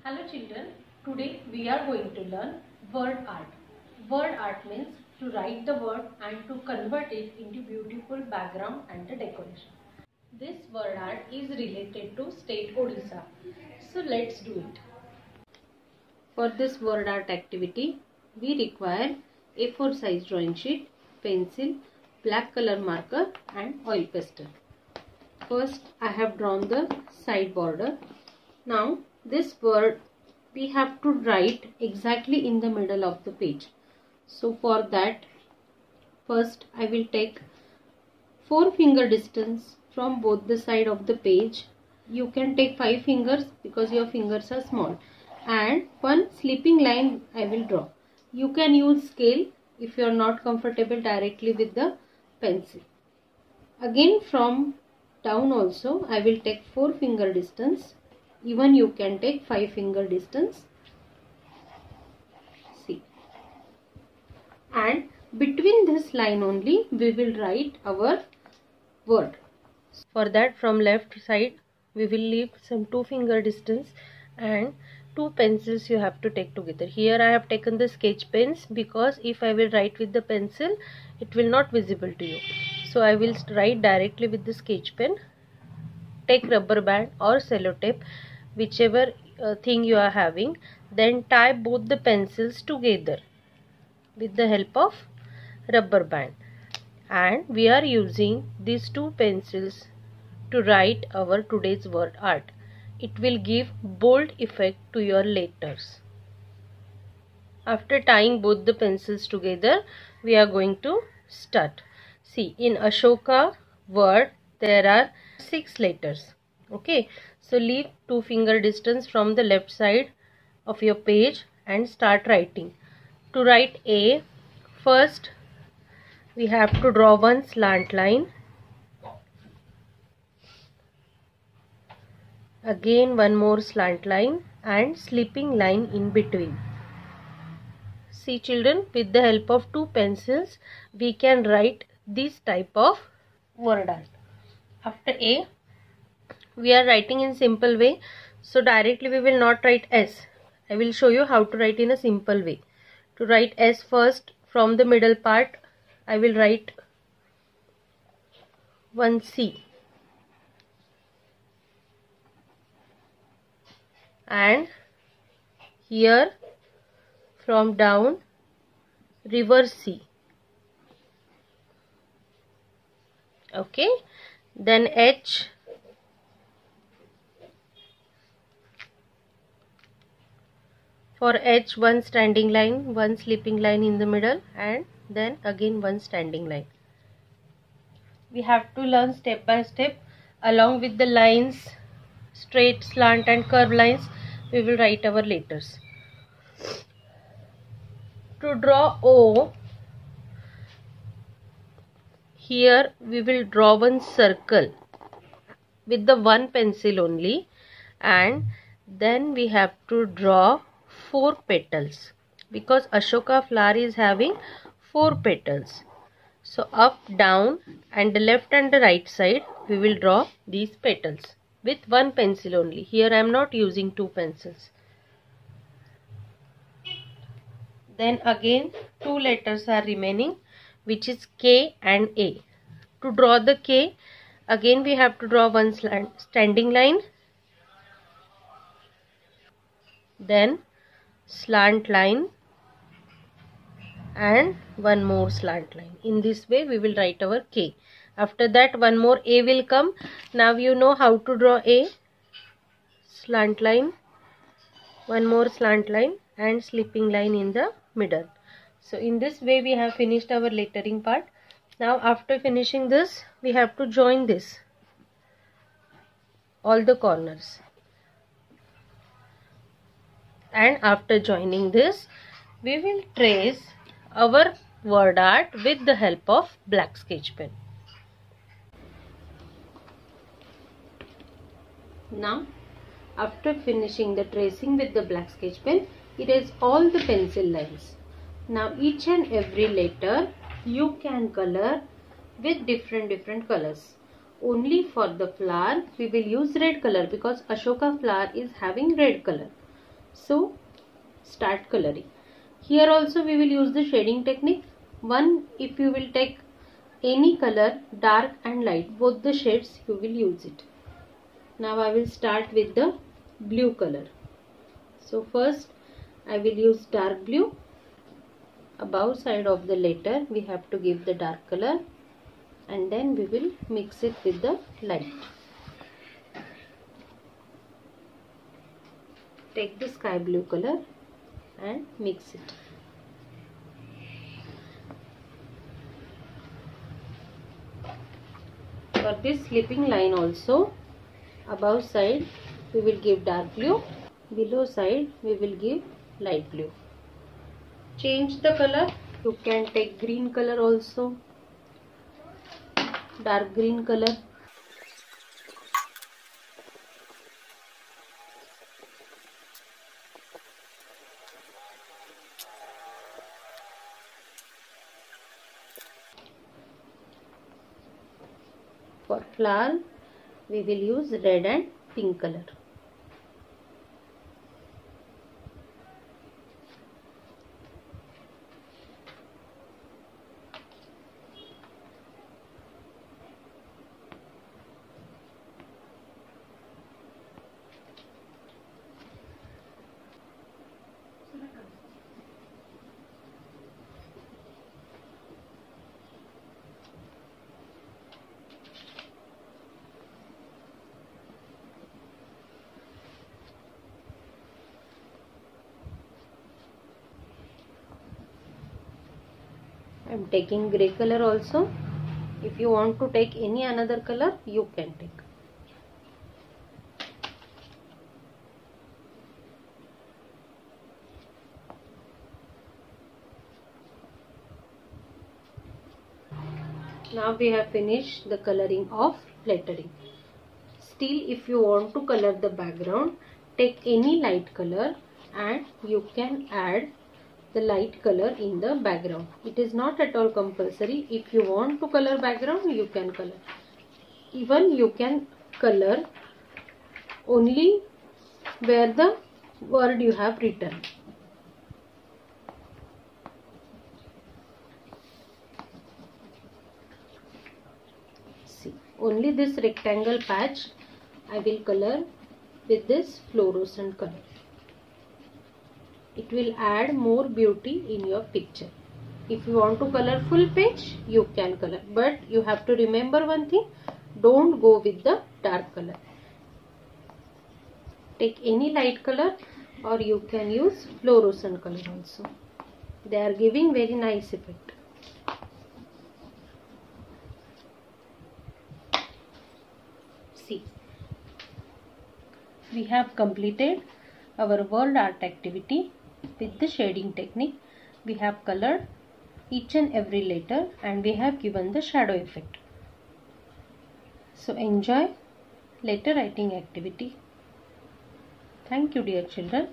Hello children, today we are going to learn word art. Word art means to write the word and to convert it into beautiful background and the decoration. This word art is related to state Odisha. So let's do it. For this word art activity, we require A4 size drawing sheet, pencil, black color marker and oil pastel. First I have drawn the side border. Now this word we have to write exactly in the middle of the page. So for that, first I will take 4 finger distance from both the side of the page. You can take 5 fingers because your fingers are small, and one sleeping line I will draw. You can use scale if you are not comfortable directly with the pencil. Again from down also I will take 4 finger distance. Even you can take 5 finger distance. See. And between this line only we will write our word. For that, from left side we will leave some 2 finger distance and 2 pencils you have to take together. Here I have taken the sketch pens because if I will write with the pencil it will not visible to you. So I will write directly with the sketch pen. Take rubber band or sellotape, whichever thing you are having, then tie both the pencils together with the help of rubber band, and we are using these 2 pencils to write our today's word art. It will give bold effect to your letters. After tying both the pencils together, we are going to start. See, in Ashoka word there are 6 letters. Okay, so leave 2 finger distance from the left side of your page and start writing. To write A, first we have to draw one slant line, again one more slant line and sleeping line in between. See children, with the help of 2 pencils we can write this type of word art. After A, we are writing in simple way, so directly we will not write S. I will show you how to write in a simple way. To write S, first from the middle part I will write one C, and here from down reverse C. Okay, then H, for H one standing line, one sleeping line in the middle, and then again one standing line. We have to learn step by step. Along with the lines, straight, slant and curved lines, we will write our letters. To draw O, here we will draw one circle with the one pencil only, and then we have to draw 4 petals because Ashoka flower is having 4 petals. So up, down and the left and the right side we will draw these petals with one pencil only. Here I am not using 2 pencils. Then again 2 letters are remaining, which is K and A. To draw the K, again we have to draw one standing line, then slant line and one more slant line. In this way we will write our K. After that one more A will come. Now you know how to draw A. Slant line, one more slant line and sleeping line in the middle. So in this way we have finished our lettering part. Now after finishing this, we have to join this, all the corners, and after joining this we will trace our word art with the help of black sketch pen. Now after finishing the tracing with the black sketch pen, erase all the pencil lines. Now each and every letter you can color with different colors. Only for the flower we will use red color because Ashoka flower is having red color. So start coloring. Here also we will use the shading technique. One, if you will take any color, dark and light, both the shades you will use it. Now I will start with the blue color. So first I will use dark blue. Above side of the letter we have to give the dark color, and then we will mix it with the light. Take the sky blue color and mix it. For this slipping line also, above side we will give dark blue, below side we will give light blue. Change the color. You can take green color also, dark green color. For flower we will use red and pink color. I am taking grey color also. If you want to take any another color, you can take. Now we have finished the coloring of lettering. Still, if you want to color the background, take any light color and you can add the light color in the background. It is not at all compulsory. If you want to color background, you can color. Even you can color only where the word you have written. See, only this rectangle patch I will color with this fluorescent color. It will add more beauty in your picture. If you want to color full page, you can color. But you have to remember one thing, don't go with the dark color. Take any light color or you can use fluorescent color also. They are giving very nice effect. See, we have completed our word art activity. With the shading technique, we have colored each and every letter and we have given the shadow effect. So enjoy letter writing activity. Thank you, dear children.